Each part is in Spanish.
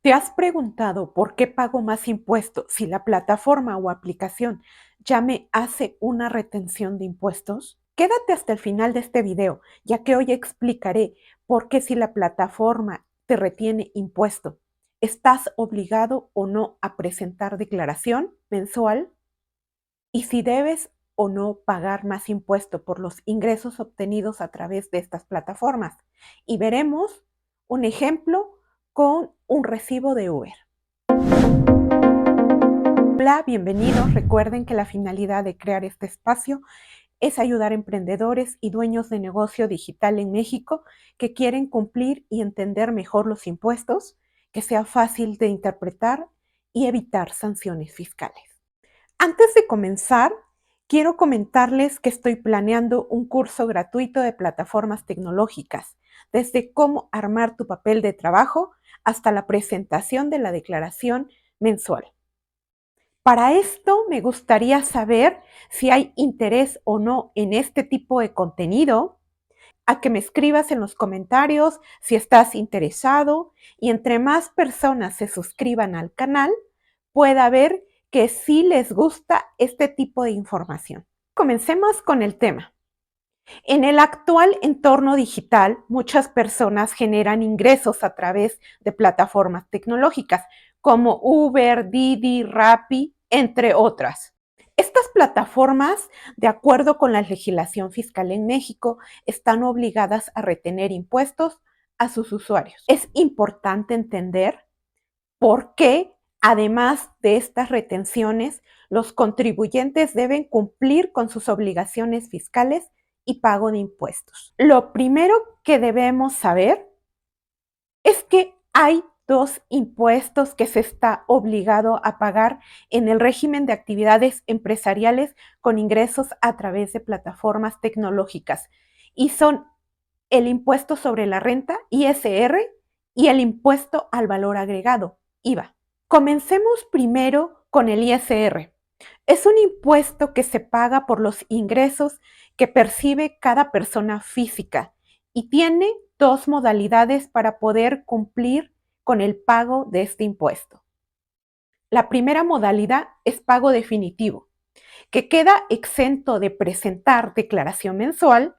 ¿Te has preguntado por qué pago más impuestos si la plataforma o aplicación ya me hace una retención de impuestos? Quédate hasta el final de este video, ya que hoy explicaré por qué si la plataforma te retiene impuesto, ¿estás obligado o no a presentar declaración mensual? Y si debes o no pagar más impuesto por los ingresos obtenidos a través de estas plataformas. Y veremos un ejemplo con un recibo de Uber. Hola, bienvenidos. Recuerden que la finalidad de crear este espacio es ayudar a emprendedores y dueños de negocio digital en México que quieren cumplir y entender mejor los impuestos, que sea fácil de interpretar y evitar sanciones fiscales. Antes de comenzar, quiero comentarles que estoy planeando un curso gratuito de plataformas tecnológicas, desde cómo armar tu papel de trabajo hasta la presentación de la declaración mensual. Para esto me gustaría saber si hay interés o no en este tipo de contenido, a que me escribas en los comentarios si estás interesado y entre más personas se suscriban al canal, pueda ver que sí les gusta este tipo de información. Comencemos con el tema. En el actual entorno digital, muchas personas generan ingresos a través de plataformas tecnológicas como Uber, Didi, Rappi, entre otras. Estas plataformas, de acuerdo con la legislación fiscal en México, están obligadas a retener impuestos a sus usuarios. Es importante entender por qué, además de estas retenciones, los contribuyentes deben cumplir con sus obligaciones fiscales y pago de impuestos. Lo primero que debemos saber es que hay dos impuestos que se está obligado a pagar en el régimen de actividades empresariales con ingresos a través de plataformas tecnológicas y son el impuesto sobre la renta, ISR, y el impuesto al valor agregado, IVA. Comencemos primero con el ISR. Es un impuesto que se paga por los ingresos que percibe cada persona física y tiene dos modalidades para poder cumplir con el pago de este impuesto. La primera modalidad es pago definitivo, que queda exento de presentar declaración mensual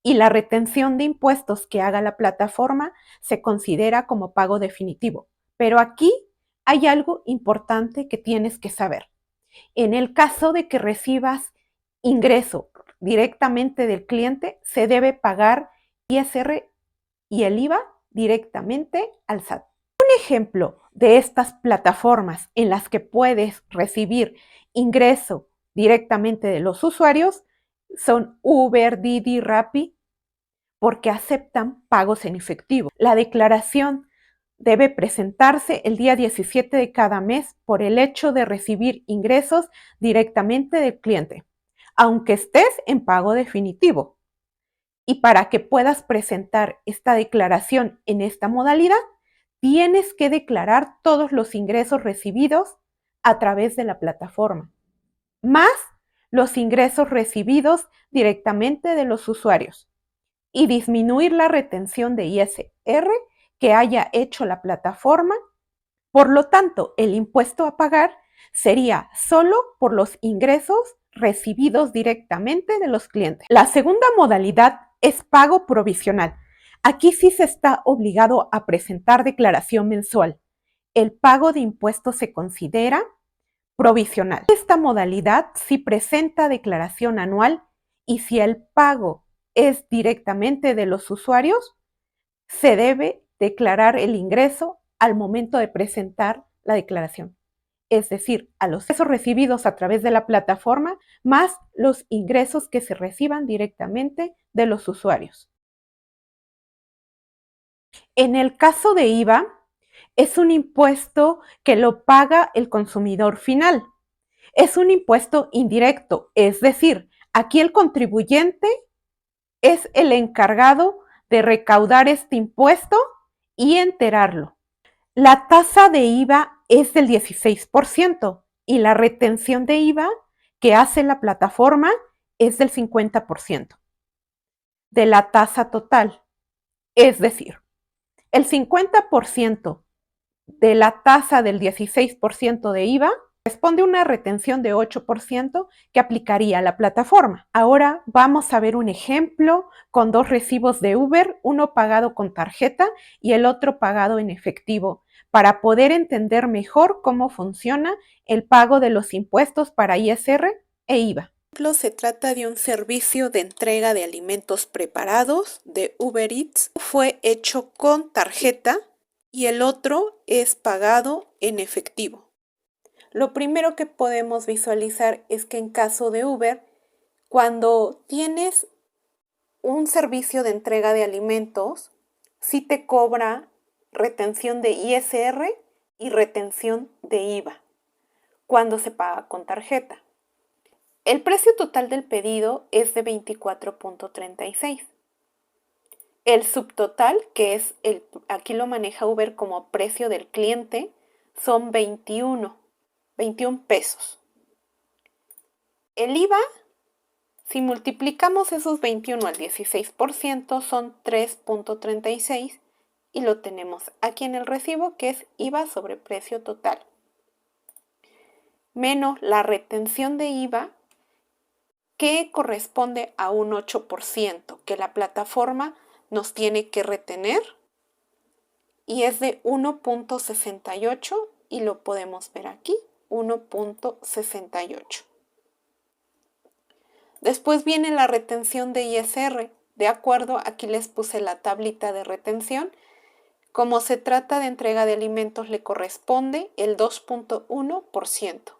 y la retención de impuestos que haga la plataforma se considera como pago definitivo. Pero aquí hay algo importante que tienes que saber. En el caso de que recibas ingreso directamente del cliente, se debe pagar ISR y el IVA directamente al SAT. Un ejemplo de estas plataformas en las que puedes recibir ingreso directamente de los usuarios son Uber, Didi, Rappi, porque aceptan pagos en efectivo. La declaración debe presentarse el día 17 de cada mes por el hecho de recibir ingresos directamente del cliente, aunque estés en pago definitivo. Y para que puedas presentar esta declaración en esta modalidad, tienes que declarar todos los ingresos recibidos a través de la plataforma, más los ingresos recibidos directamente de los usuarios y disminuir la retención de ISR que haya hecho la plataforma. Por lo tanto, el impuesto a pagar sería solo por los ingresos recibidos directamente de los clientes. La segunda modalidad es pago provisional. Aquí sí se está obligado a presentar declaración mensual. El pago de impuestos se considera provisional. Esta modalidad sí presenta declaración anual y si el pago es directamente de los usuarios, se debe declarar el ingreso al momento de presentar la declaración. Es decir, a los ingresos recibidos a través de la plataforma más los ingresos que se reciban directamente de los usuarios. En el caso de IVA, es un impuesto que lo paga el consumidor final. Es un impuesto indirecto, es decir, aquí el contribuyente es el encargado de recaudar este impuesto y enterarlo. La tasa de IVA es del 16% y la retención de IVA que hace la plataforma es del 50% de la tasa total. Es decir, el 50% de la tasa del 16% de IVA, corresponde una retención de 8% que aplicaría la plataforma. Ahora vamos a ver un ejemplo con dos recibos de Uber, uno pagado con tarjeta y el otro pagado en efectivo, para poder entender mejor cómo funciona el pago de los impuestos para ISR e IVA. Se trata de un servicio de entrega de alimentos preparados de Uber Eats. Fue hecho con tarjeta y el otro es pagado en efectivo. Lo primero que podemos visualizar es que en caso de Uber, cuando tienes un servicio de entrega de alimentos, sí te cobra retención de ISR y retención de IVA cuando se paga con tarjeta. El precio total del pedido es de 24.36. El subtotal, que es aquí lo maneja Uber como precio del cliente, son 21 pesos. El IVA, si multiplicamos esos 21 al 16%, son 3.36 y lo tenemos aquí en el recibo, que es IVA sobre precio total, menos la retención de IVA, que corresponde a un 8% que la plataforma nos tiene que retener, y es de 1.68 y lo podemos ver aquí, 1.68. Después viene la retención de ISR. De acuerdo, aquí les puse la tablita de retención. Como se trata de entrega de alimentos, le corresponde el 2.1%.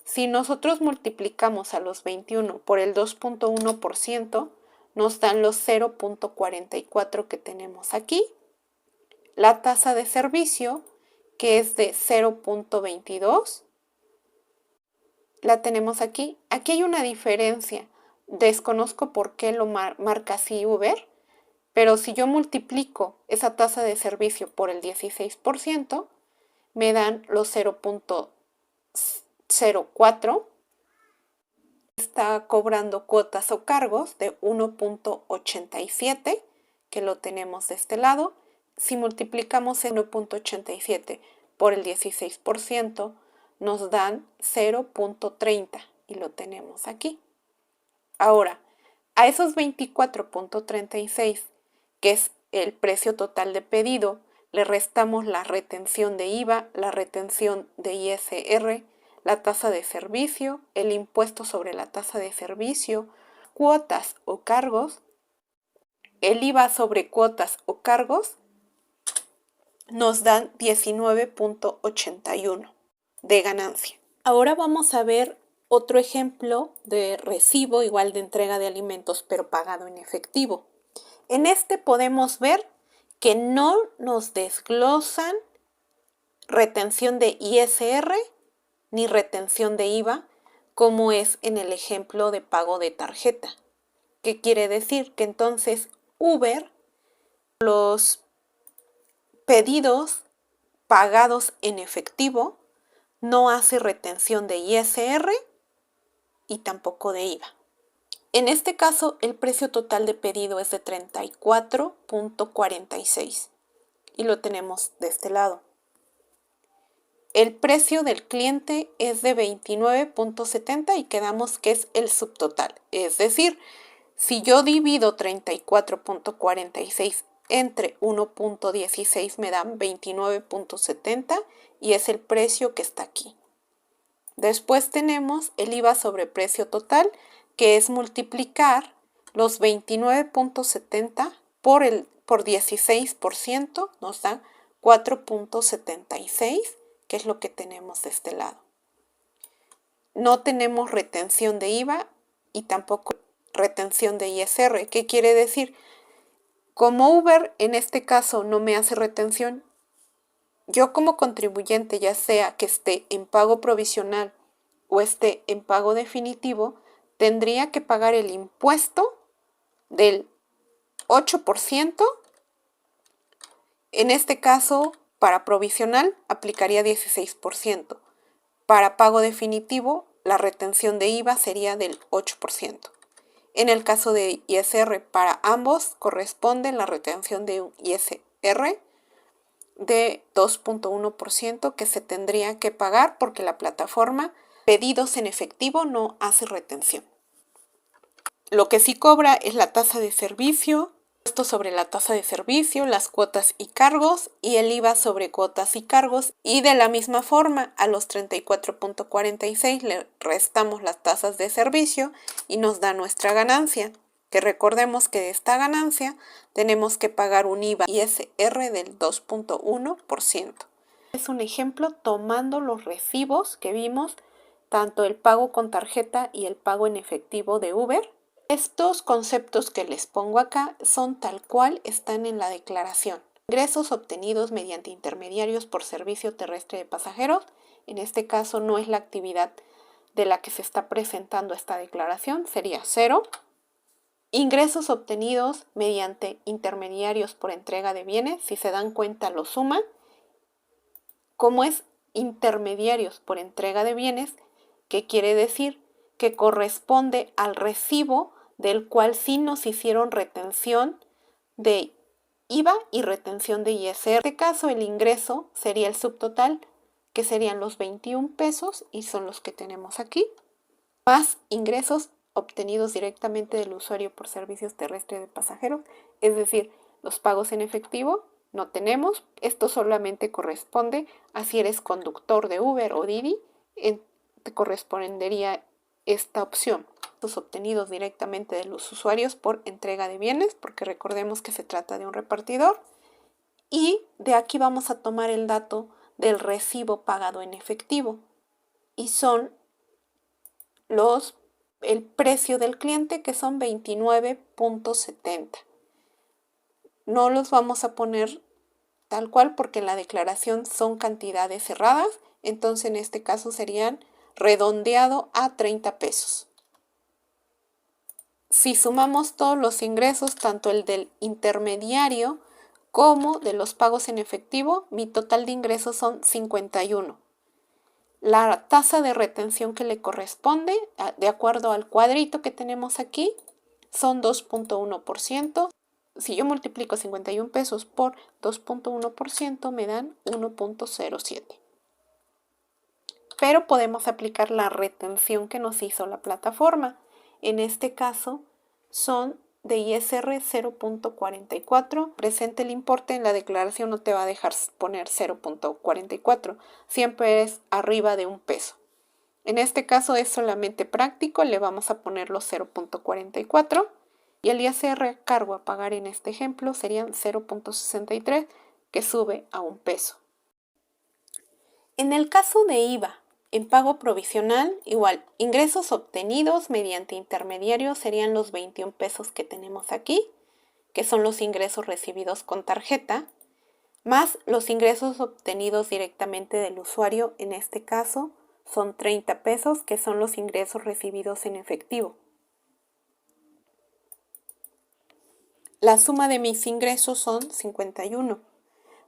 Si nosotros multiplicamos a los 21 por el 2.1%, nos dan los 0.44 que tenemos aquí. La tasa de servicio, que es de 0.22, la tenemos aquí. Aquí hay una diferencia. Desconozco por qué lo marca así Uber, pero si yo multiplico esa tasa de servicio por el 16%, me dan los 0.04. Está cobrando cuotas o cargos de 1.87, que lo tenemos de este lado. Si multiplicamos el 1.87 por el 16%, nos dan 0.30 y lo tenemos aquí. Ahora, a esos 24.36, que es el precio total de pedido, le restamos la retención de IVA, la retención de ISR, la tasa de servicio, el impuesto sobre la tasa de servicio, cuotas o cargos. El IVA sobre cuotas o cargos nos dan 19.81 de ganancia. Ahora vamos a ver otro ejemplo de recibo, igual de entrega de alimentos, pero pagado en efectivo. En este podemos ver que no nos desglosan retención de ISR ni retención de IVA, como es en el ejemplo de pago de tarjeta. ¿Qué quiere decir? Que entonces Uber, los pedidos pagados en efectivo, no hace retención de ISR y tampoco de IVA. En este caso, el precio total de pedido es de 34.46 y lo tenemos de este lado. El precio del cliente es de 29.70 y quedamos que es el subtotal. Es decir, si yo divido 34.46 entre 1.16 me dan 29.70 y es el precio que está aquí. Después tenemos el IVA sobre precio total, que es multiplicar los 29.70 por 16%, nos da 4.76, que es lo que tenemos de este lado. No tenemos retención de IVA y tampoco retención de ISR. ¿Qué quiere decir? Como Uber en este caso no me hace retención, yo como contribuyente, ya sea que esté en pago provisional o esté en pago definitivo, tendría que pagar el impuesto del 8%. En este caso, para provisional aplicaría 16%. Para pago definitivo, la retención de IVA sería del 8%. En el caso de ISR, para ambos corresponde la retención de un ISR de 2.1% que se tendría que pagar porque la plataforma pedidos en efectivo no hace retención. Lo que sí cobra es la tasa de servicio, impuesto sobre la tasa de servicio, las cuotas y cargos y el IVA sobre cuotas y cargos, y de la misma forma a los 34.46 le restamos las tasas de servicio y nos da nuestra ganancia, que recordemos que de esta ganancia tenemos que pagar un IVA ISR del 2.1%. Es un ejemplo tomando los recibos que vimos, tanto el pago con tarjeta y el pago en efectivo de Uber. Estos conceptos que les pongo acá son tal cual están en la declaración. Ingresos obtenidos mediante intermediarios por servicio terrestre de pasajeros. En este caso no es la actividad de la que se está presentando esta declaración, sería 0. Ingresos obtenidos mediante intermediarios por entrega de bienes, si se dan cuenta lo suman. Como es intermediarios por entrega de bienes, ¿qué quiere decir? Que corresponde al recibo del cual sí nos hicieron retención de IVA y retención de ISR. En este caso el ingreso sería el subtotal, que serían los 21 pesos y son los que tenemos aquí, más ingresos obtenidos directamente del usuario por servicios terrestres de pasajeros, es decir, los pagos en efectivo no tenemos. Esto solamente corresponde a si eres conductor de Uber o Didi, te correspondería esta opción. Los obtenidos directamente de los usuarios por entrega de bienes, porque recordemos que se trata de un repartidor. Y de aquí vamos a tomar el dato del recibo pagado en efectivo. Y son el precio del cliente, que son 29.70. No los vamos a poner tal cual porque en la declaración son cantidades cerradas, entonces en este caso serían redondeado a 30 pesos. Si sumamos todos los ingresos, tanto el del intermediario como de los pagos en efectivo, mi total de ingresos son 51. La tasa de retención que le corresponde, de acuerdo al cuadrito que tenemos aquí, son 2.1%. Si yo multiplico 51 pesos por 2.1%, me dan 1.07. Pero podemos aplicar la retención que nos hizo la plataforma. En este caso son de ISR 0.44. Presente el importe, en la declaración no te va a dejar poner 0.44. Siempre es arriba de un peso. En este caso es solamente práctico, le vamos a poner los 0.44. Y el ISR cargo a pagar en este ejemplo serían 0.63, que sube a un peso. En el caso de IVA, en pago provisional, igual, ingresos obtenidos mediante intermediarios serían los 21 pesos que tenemos aquí, que son los ingresos recibidos con tarjeta, más los ingresos obtenidos directamente del usuario, en este caso son 30 pesos, que son los ingresos recibidos en efectivo. La suma de mis ingresos son 51.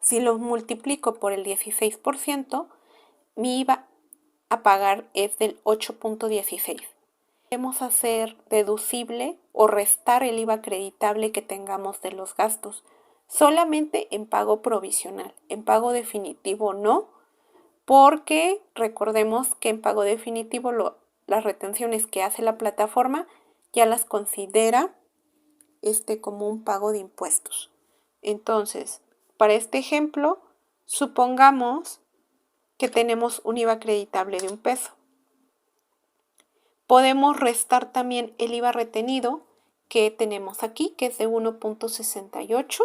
Si los multiplico por el 16%, mi IVA a pagar es del 8.16. Podemos hacer deducible o restar el IVA acreditable que tengamos de los gastos, solamente en pago provisional. En pago definitivo no, porque recordemos que en pago definitivo las retenciones que hace la plataforma ya las considera como un pago de impuestos. Entonces, para este ejemplo, supongamos que tenemos un IVA acreditable de 1 peso. Podemos restar también el IVA retenido que tenemos aquí, que es de 1.68.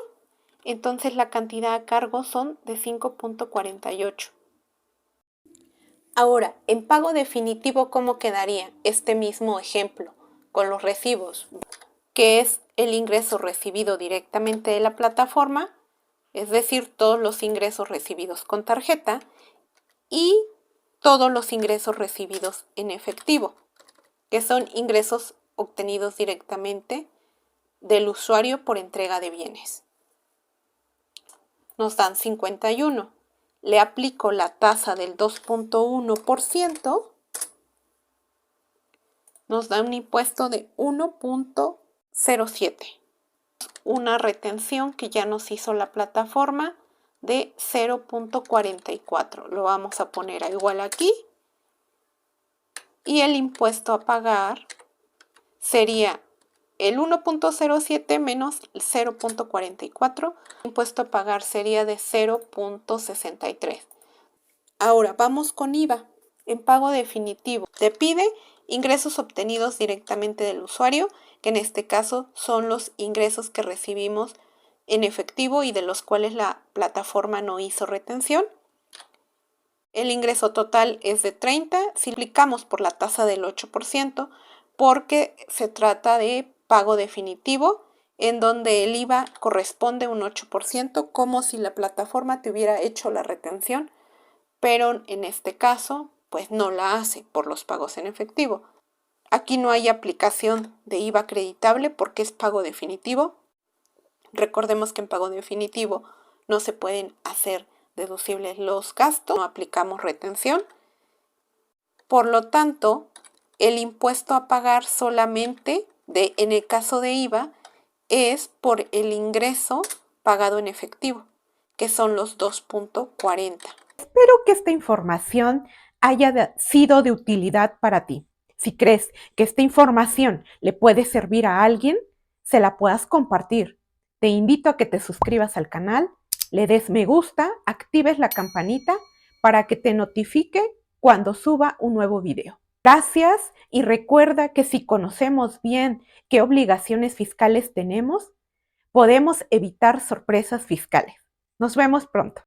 Entonces la cantidad a cargo son de 5.48. Ahora, en pago definitivo, ¿cómo quedaría este mismo ejemplo con los recibos? Que es el ingreso recibido directamente de la plataforma, es decir, todos los ingresos recibidos con tarjeta y todos los ingresos recibidos en efectivo, que son ingresos obtenidos directamente del usuario por entrega de bienes. Nos dan 51. Le aplico la tasa del 2.1%, nos da un impuesto de 1.07. Una retención que ya nos hizo la plataforma de 0.44. Lo vamos a poner a igual aquí. Y el impuesto a pagar sería el 1.07 menos el 0.44. El impuesto a pagar sería de 0.63. Ahora vamos con IVA. En pago definitivo te pide ingresos obtenidos directamente del usuario, que en este caso son los ingresos que recibimos en efectivo y de los cuales la plataforma no hizo retención. El ingreso total es de 30, si aplicamos por la tasa del 8%, porque se trata de pago definitivo, en donde el IVA corresponde a un 8%, como si la plataforma te hubiera hecho la retención, pero en este caso, pues no la hace por los pagos en efectivo. Aquí no hay aplicación de IVA acreditable porque es pago definitivo. Recordemos que en pago definitivo no se pueden hacer deducibles los gastos, no aplicamos retención. Por lo tanto, el impuesto a pagar solamente, en el caso de IVA, es por el ingreso pagado en efectivo, que son los 2.40. Espero que esta información haya sido de utilidad para ti. Si crees que esta información le puede servir a alguien, se la puedas compartir. Te invito a que te suscribas al canal, le des me gusta, actives la campanita para que te notifique cuando suba un nuevo video. Gracias y recuerda que si conocemos bien qué obligaciones fiscales tenemos, podemos evitar sorpresas fiscales. Nos vemos pronto.